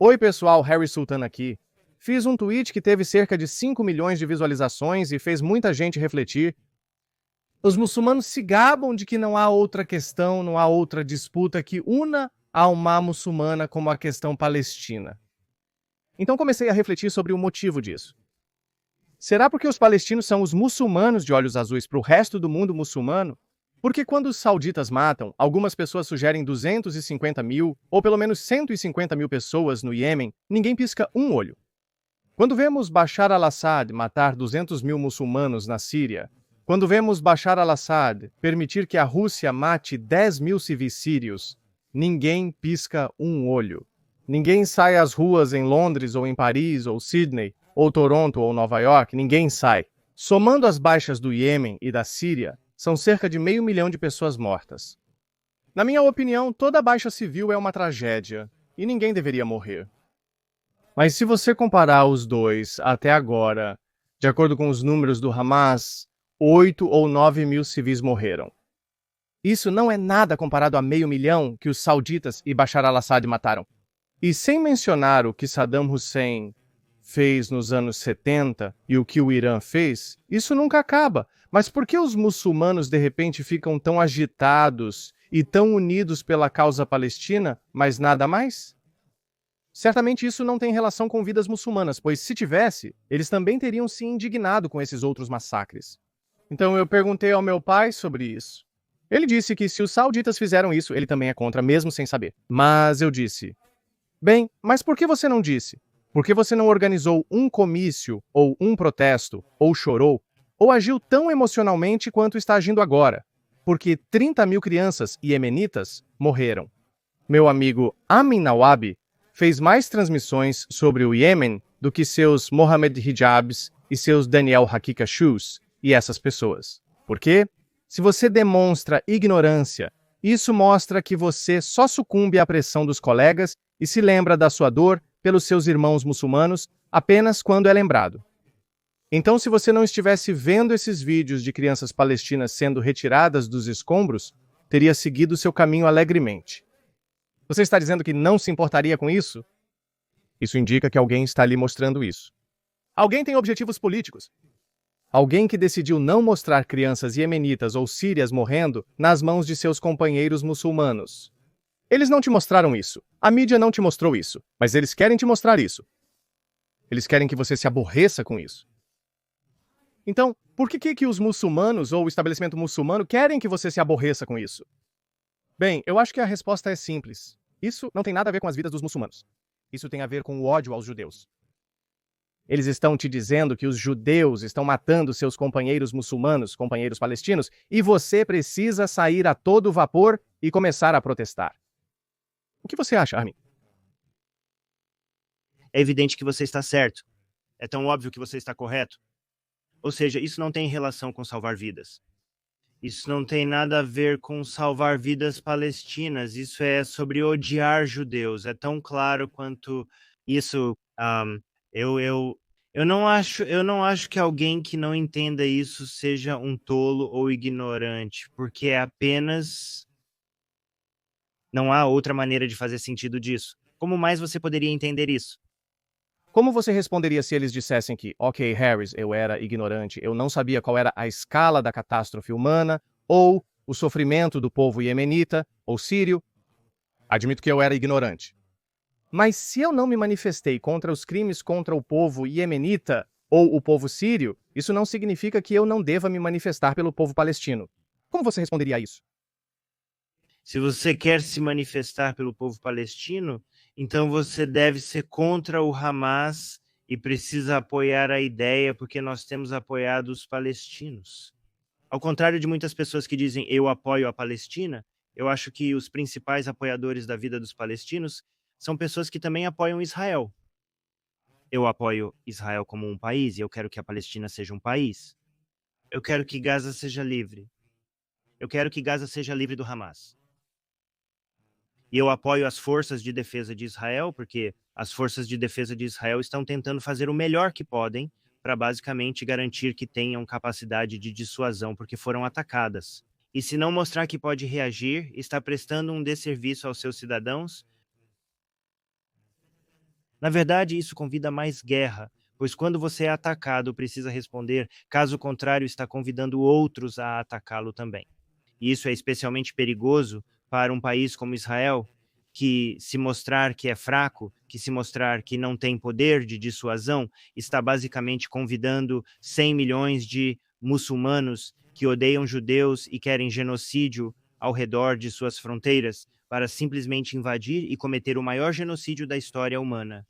Oi pessoal, Harry Sultan aqui. Fiz um tweet que teve cerca de 5 milhões de visualizações e fez muita gente refletir. Os muçulmanos se gabam de que não há outra questão, não há outra disputa que una a alma muçulmana como a questão palestina. Então comecei a refletir sobre o motivo disso. Será porque os palestinos são os muçulmanos de olhos azuis para o resto do mundo muçulmano? Porque quando os sauditas matam, algumas pessoas sugerem 250 mil, ou pelo menos 150 mil pessoas no Iêmen, ninguém pisca um olho. Quando vemos Bashar al-Assad matar 200 mil muçulmanos na Síria, quando vemos Bashar al-Assad permitir que a Rússia mate 10 mil civis sírios, ninguém pisca um olho. Ninguém sai às ruas em Londres, ou em Paris, ou Sydney, ou Toronto, ou Nova York, ninguém sai. Somando as baixas do Iêmen e da Síria, são cerca de 500 mil de pessoas mortas. Na minha opinião, toda baixa civil é uma tragédia, e ninguém deveria morrer. Mas se você comparar os dois até agora, de acordo com os números do Hamas, 8 ou 9 mil civis morreram. Isso não é nada comparado a 500 mil que os sauditas e Bashar al-Assad mataram. E sem mencionar o que Saddam Hussein fez nos anos 70 e o que o Irã fez, isso nunca acaba. Mas por que os muçulmanos de repente ficam tão agitados e tão unidos pela causa palestina, mas nada mais? Certamente isso não tem relação com vidas muçulmanas, pois se tivesse, eles também teriam se indignado com esses outros massacres. Então eu perguntei ao meu pai sobre isso. Ele disse que se os sauditas fizeram isso, ele também é contra, mesmo sem saber. Mas eu disse: bem, mas por que você não disse? Por que você não organizou um comício, ou um protesto, ou chorou, ou agiu tão emocionalmente quanto está agindo agora? Porque 30 mil crianças iemenitas morreram. Meu amigo Amin Nawabi fez mais transmissões sobre o Iêmen do que seus Mohamed Hijabs e seus Daniel Hakika Shoes e essas pessoas. Por quê? Se você demonstra ignorância, isso mostra que você só sucumbe à pressão dos colegas e se lembra da sua dor pelos seus irmãos muçulmanos apenas quando é lembrado. Então, se você não estivesse vendo esses vídeos de crianças palestinas sendo retiradas dos escombros, teria seguido seu caminho alegremente. Você está dizendo que não se importaria com isso? Isso indica que alguém está lhe mostrando isso. Alguém tem objetivos políticos. Alguém que decidiu não mostrar crianças iemenitas ou sírias morrendo nas mãos de seus companheiros muçulmanos. Eles não te mostraram isso. A mídia não te mostrou isso. Mas eles querem te mostrar isso. Eles querem que você se aborreça com isso. Então, por que os muçulmanos ou o estabelecimento muçulmano querem que você se aborreça com isso? Bem, eu acho que a resposta é simples. Isso não tem nada a ver com as vidas dos muçulmanos. Isso tem a ver com o ódio aos judeus. Eles estão te dizendo que os judeus estão matando seus companheiros muçulmanos, companheiros palestinos, e você precisa sair a todo vapor e começar a protestar. O que você acha, Armin? É evidente que você está certo. É tão óbvio que você está correto. Ou seja, isso não tem relação com salvar vidas. Isso não tem nada a ver com salvar vidas palestinas. Isso é sobre odiar judeus. É tão claro quanto isso. Eu não acho que alguém que não entenda isso seja um tolo ou ignorante, porque é apenas. Não há outra maneira de fazer sentido disso. Como mais você poderia entender isso? Como você responderia se eles dissessem que, ok, Harris, eu era ignorante, eu não sabia qual era a escala da catástrofe humana, ou o sofrimento do povo iemenita, ou sírio? Admito que eu era ignorante. Mas se eu não me manifestei contra os crimes contra o povo iemenita ou o povo sírio, isso não significa que eu não deva me manifestar pelo povo palestino. Como você responderia a isso? Se você quer se manifestar pelo povo palestino, então você deve ser contra o Hamas e precisa apoiar a ideia, porque nós temos apoiado os palestinos. Ao contrário de muitas pessoas que dizem eu apoio a Palestina, eu acho que os principais apoiadores da vida dos palestinos são pessoas que também apoiam Israel. Eu apoio Israel como um país e eu quero que a Palestina seja um país. Eu quero que Gaza seja livre. Eu quero que Gaza seja livre do Hamas. E eu apoio as forças de defesa de Israel, porque as forças de defesa de Israel estão tentando fazer o melhor que podem para basicamente garantir que tenham capacidade de dissuasão, porque foram atacadas. E se não mostrar que pode reagir, está prestando um desserviço aos seus cidadãos. Na verdade, isso convida mais guerra, pois quando você é atacado, precisa responder, caso contrário, está convidando outros a atacá-lo também. E isso é especialmente perigoso para um país como Israel, que se mostrar que é fraco, que se mostrar que não tem poder de dissuasão, está basicamente convidando 100 milhões de muçulmanos que odeiam judeus e querem genocídio ao redor de suas fronteiras para simplesmente invadir e cometer o maior genocídio da história humana.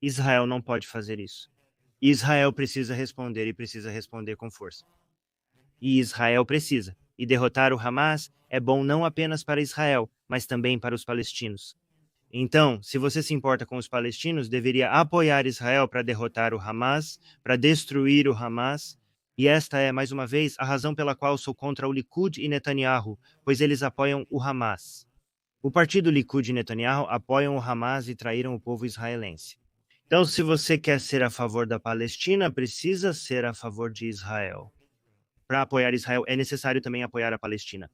Israel não pode fazer isso. Israel precisa responder e precisa responder com força. E Israel precisa. E derrotar o Hamas é bom não apenas para Israel, mas também para os palestinos. Então, se você se importa com os palestinos, deveria apoiar Israel para derrotar o Hamas, para destruir o Hamas. E esta é, mais uma vez, a razão pela qual sou contra o Likud e Netanyahu, pois eles apoiam o Hamas. O partido Likud e Netanyahu apoiam o Hamas e traíram o povo israelense. Então, se você quer ser a favor da Palestina, precisa ser a favor de Israel. Para apoiar Israel, é necessário também apoiar a Palestina.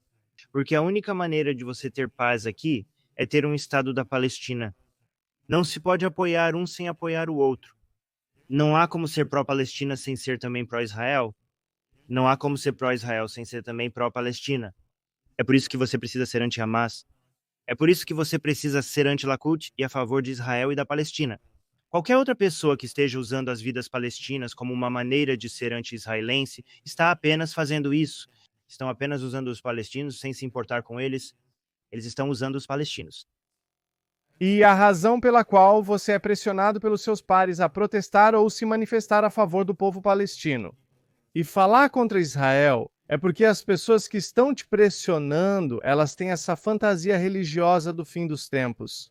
Porque a única maneira de você ter paz aqui é ter um Estado da Palestina. Não se pode apoiar um sem apoiar o outro. Não há como ser pró-Palestina sem ser também pró-Israel. Não há como ser pró-Israel sem ser também pró-Palestina. É por isso que você precisa ser anti-Hamas. É por isso que você precisa ser anti-Likud e a favor de Israel e da Palestina. Qualquer outra pessoa que esteja usando as vidas palestinas como uma maneira de ser anti-israelense está apenas fazendo isso. Estão apenas usando os palestinos sem se importar com eles. Eles estão usando os palestinos. E a razão pela qual você é pressionado pelos seus pares a protestar ou se manifestar a favor do povo palestino e falar contra Israel é porque as pessoas que estão te pressionando, elas têm essa fantasia religiosa do fim dos tempos.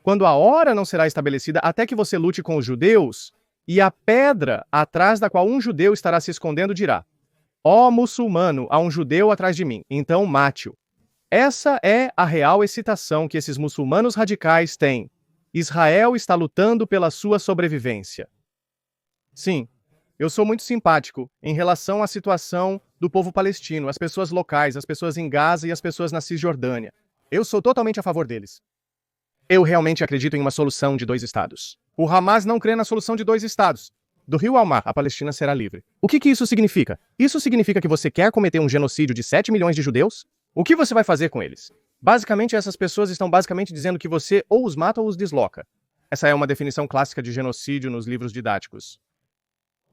Quando a hora não será estabelecida até que você lute com os judeus, e a pedra atrás da qual um judeu estará se escondendo dirá: ó muçulmano, há um judeu atrás de mim, então mate-o. Essa é a real excitação que esses muçulmanos radicais têm. Israel está lutando pela sua sobrevivência. Sim, eu sou muito simpático em relação à situação do povo palestino, as pessoas locais, as pessoas em Gaza e as pessoas na Cisjordânia. Eu sou totalmente a favor deles. Eu realmente acredito em uma solução de 2 estados. O Hamas não crê na solução de 2 estados. Do rio ao mar, a Palestina será livre. O que isso significa? Isso significa que você quer cometer um genocídio de 7 milhões de judeus? O que você vai fazer com eles? Basicamente, essas pessoas estão dizendo que você ou os mata ou os desloca. Essa é uma definição clássica de genocídio nos livros didáticos.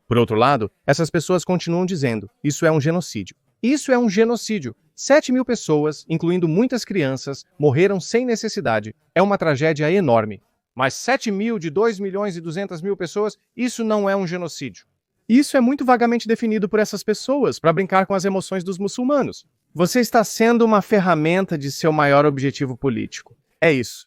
Por outro lado, essas pessoas continuam dizendo: isso é um genocídio. Isso é um genocídio. 7 mil pessoas, incluindo muitas crianças, morreram sem necessidade. É uma tragédia enorme. Mas 7 mil de 2 milhões e 200 mil pessoas, isso não é um genocídio. Isso é muito vagamente definido por essas pessoas para brincar com as emoções dos muçulmanos. Você está sendo uma ferramenta de seu maior objetivo político. É isso.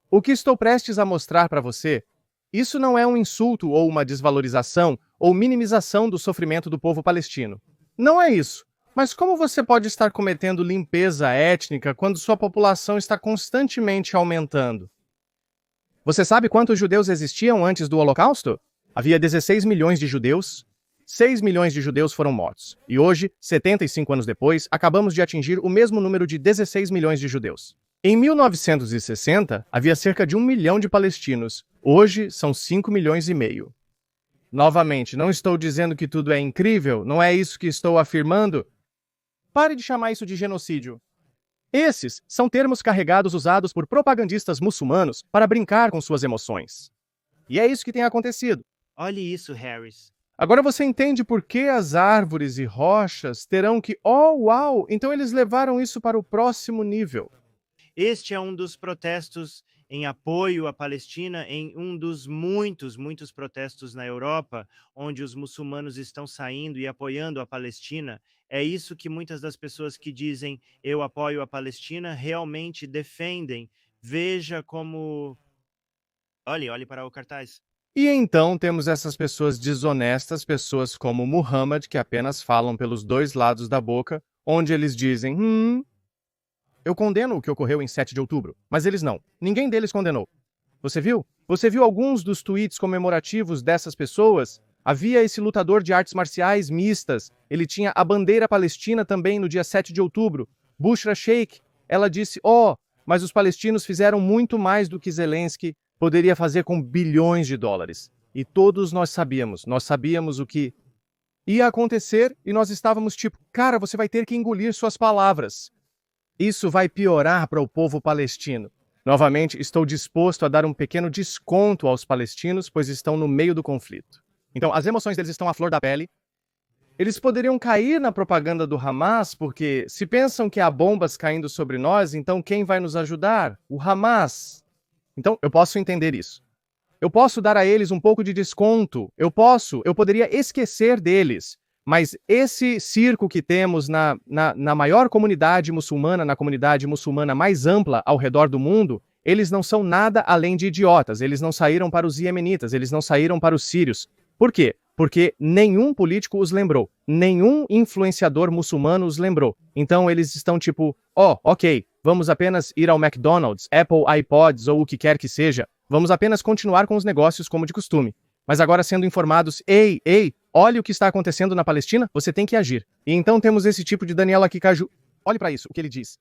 O que estou prestes a mostrar para você, isso não é um insulto ou uma desvalorização ou minimização do sofrimento do povo palestino. Não é isso. Mas como você pode estar cometendo limpeza étnica quando sua população está constantemente aumentando? Você sabe quantos judeus existiam antes do Holocausto? Havia 16 milhões de judeus. 6 milhões de judeus foram mortos. E hoje, 75 anos depois, acabamos de atingir o mesmo número de 16 milhões de judeus. Em 1960, havia cerca de 1 milhão de palestinos. Hoje, são 5 milhões e meio. Novamente, não estou dizendo que tudo é incrível, não é isso que estou afirmando. Pare de chamar isso de genocídio. Esses são termos carregados usados por propagandistas muçulmanos para brincar com suas emoções. E é isso que tem acontecido. Olhe isso, Harris. Agora você entende por que as árvores e rochas terão que... Oh, uau! Então eles levaram isso para o próximo nível. Este é um dos protestos em apoio à Palestina, em um dos muitos protestos na Europa, onde os muçulmanos estão saindo e apoiando a Palestina. É isso que muitas das pessoas que dizem eu apoio a Palestina realmente defendem. Veja como... Olhe para o cartaz. E então temos essas pessoas desonestas, pessoas como Muhammad, que apenas falam pelos 2 lados da boca, onde eles dizem, eu condeno o que ocorreu em 7 de outubro, mas eles não. Ninguém deles condenou. Você viu? Você viu alguns dos tweets comemorativos dessas pessoas? Havia esse lutador de artes marciais mistas. Ele tinha a bandeira palestina também no dia 7 de outubro. Bushra Sheikh, ela disse, mas os palestinos fizeram muito mais do que Zelensky. poderia fazer com bilhões de dólares. E todos nós sabíamos o que ia acontecer e nós estávamos tipo, cara, você vai ter que engolir suas palavras. Isso vai piorar para o povo palestino. Novamente, estou disposto a dar um pequeno desconto aos palestinos, pois estão no meio do conflito. Então, as emoções deles estão à flor da pele. Eles poderiam cair na propaganda do Hamas, porque se pensam que há bombas caindo sobre nós, então quem vai nos ajudar? O Hamas. Então, eu posso entender isso. Eu posso dar a eles um pouco de desconto. Eu poderia esquecer deles. Mas esse circo que temos na maior comunidade muçulmana, na comunidade muçulmana mais ampla ao redor do mundo, eles não são nada além de idiotas. Eles não saíram para os iemenitas, eles não saíram para os sírios. Por quê? Porque nenhum político os lembrou, nenhum influenciador muçulmano os lembrou. Então eles estão tipo, ok, vamos apenas ir ao McDonald's, Apple iPods ou o que quer que seja. Vamos apenas continuar com os negócios como de costume. Mas agora sendo informados, ei, olha o que está acontecendo na Palestina, você tem que agir. E então temos esse tipo de Daniel Akikaju. Olhe para isso, o que ele diz.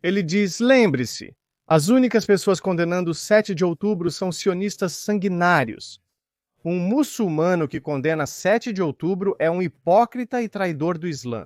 Ele diz, lembre-se, as únicas pessoas condenando o 7 de outubro são sionistas sanguinários. Um muçulmano que condena 7 de outubro é um hipócrita e traidor do Islã.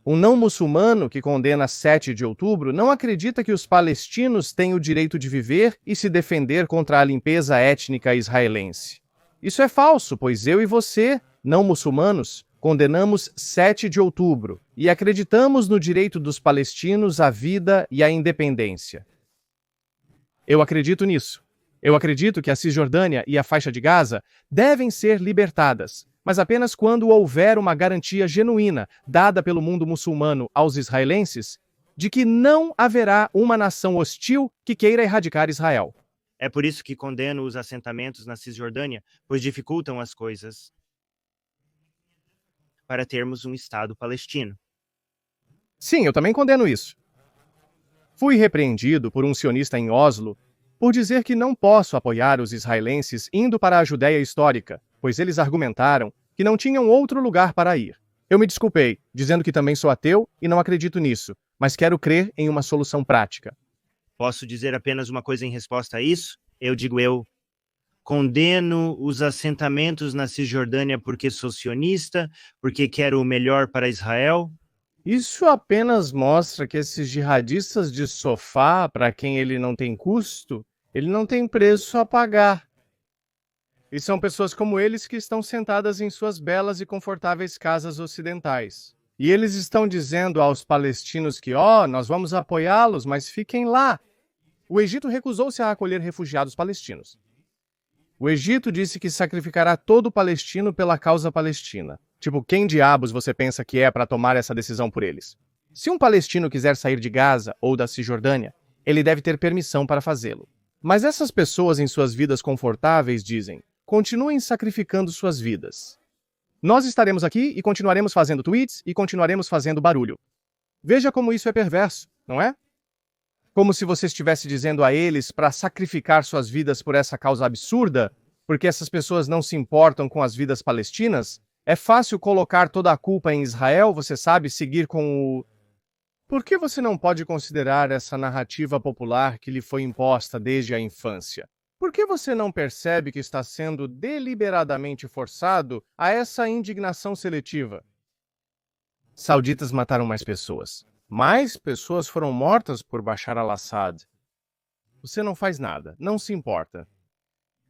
Um não muçulmano que condena 7 de outubro não acredita que os palestinos têm o direito de viver e se defender contra a limpeza étnica israelense. Isso é falso, pois eu e você, não muçulmanos, condenamos 7 de outubro e acreditamos no direito dos palestinos à vida e à independência. Eu acredito nisso. Eu acredito que a Cisjordânia e a faixa de Gaza devem ser libertadas, mas apenas quando houver uma garantia genuína dada pelo mundo muçulmano aos israelenses de que não haverá uma nação hostil que queira erradicar Israel. É por isso que condeno os assentamentos na Cisjordânia, pois dificultam as coisas para termos um Estado palestino. Sim, eu também condeno isso. Fui repreendido por um sionista em Oslo por dizer que não posso apoiar os israelenses indo para a Judéia histórica, pois eles argumentaram que não tinham outro lugar para ir. Eu me desculpei, dizendo que também sou ateu e não acredito nisso, mas quero crer em uma solução prática. Posso dizer apenas uma coisa em resposta a isso? Eu condeno os assentamentos na Cisjordânia porque sou sionista, porque quero o melhor para Israel. Isso apenas mostra que esses jihadistas de sofá, para quem ele não tem custo, ele não tem preço a pagar. E são pessoas como eles que estão sentadas em suas belas e confortáveis casas ocidentais. E eles estão dizendo aos palestinos que, nós vamos apoiá-los, mas fiquem lá. O Egito recusou-se a acolher refugiados palestinos. O Egito disse que sacrificará todo palestino pela causa palestina. Tipo, quem diabos você pensa que é para tomar essa decisão por eles? Se um palestino quiser sair de Gaza ou da Cisjordânia, ele deve ter permissão para fazê-lo. Mas essas pessoas em suas vidas confortáveis dizem, continuem sacrificando suas vidas. Nós estaremos aqui e continuaremos fazendo tweets e continuaremos fazendo barulho. Veja como isso é perverso, não é? Como se você estivesse dizendo a eles para sacrificar suas vidas por essa causa absurda, porque essas pessoas não se importam com as vidas palestinas. É fácil colocar toda a culpa em Israel, você sabe, seguir com o... Por que você não pode considerar essa narrativa popular que lhe foi imposta desde a infância? Por que você não percebe que está sendo deliberadamente forçado a essa indignação seletiva? Sauditas mataram mais pessoas. Mais pessoas foram mortas por Bashar al-Assad. Você não faz nada, não se importa.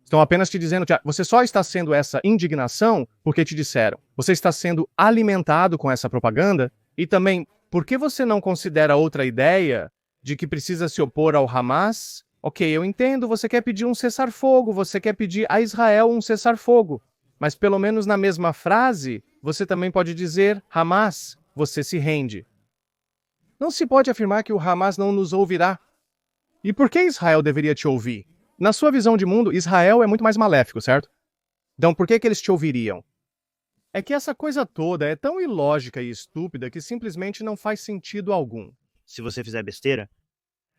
Estão apenas te dizendo que você só está sendo essa indignação porque te disseram. Você está sendo alimentado com essa propaganda e também, por que você não considera outra ideia de que precisa se opor ao Hamas? Ok, eu entendo, você quer pedir um cessar-fogo, você quer pedir a Israel um cessar-fogo. Mas pelo menos na mesma frase, você também pode dizer, Hamas, você se rende. Não se pode afirmar que o Hamas não nos ouvirá. E por que Israel deveria te ouvir? Na sua visão de mundo, Israel é muito mais maléfico, certo? Então por que eles te ouviriam? É que essa coisa toda é tão ilógica e estúpida que simplesmente não faz sentido algum. Se você fizer besteira,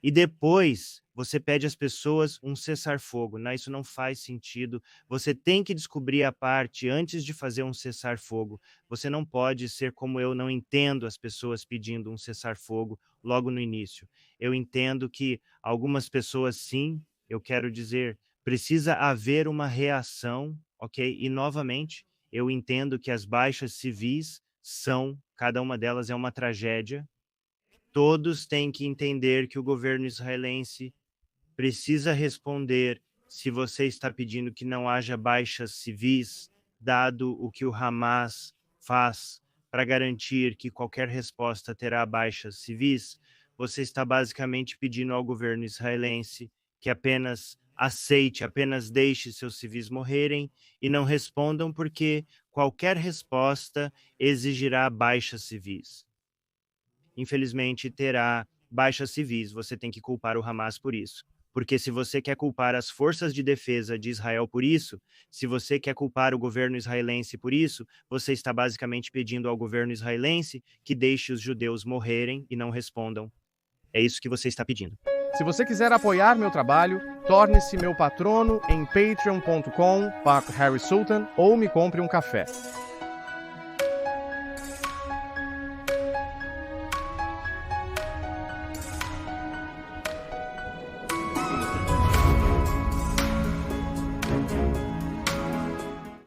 e depois você pede às pessoas um cessar-fogo. Não, isso não faz sentido. Você tem que descobrir a parte antes de fazer um cessar-fogo. Você não pode ser como eu, não entendo as pessoas pedindo um cessar-fogo logo no início. Eu entendo que algumas pessoas sim, eu quero dizer, Precisa haver uma reação, ok? E, novamente, eu entendo que as baixas civis cada uma delas é uma tragédia. Todos têm que entender que o governo israelense precisa responder se você está pedindo que não haja baixas civis, dado o que o Hamas faz para garantir que qualquer resposta terá baixas civis. Você está basicamente pedindo ao governo israelense que apenas aceite, apenas deixe seus civis morrerem e não respondam, porque qualquer resposta exigirá baixas civis. Infelizmente, terá baixas civis, você tem que culpar o Hamas por isso. Porque se você quer culpar as forças de defesa de Israel por isso, se você quer culpar o governo israelense por isso, você está basicamente pedindo ao governo israelense que deixe os judeus morrerem e não respondam. É isso que você está pedindo. Se você quiser apoiar meu trabalho, torne-se meu patrono em patreon.com/harrysultan ou me compre um café.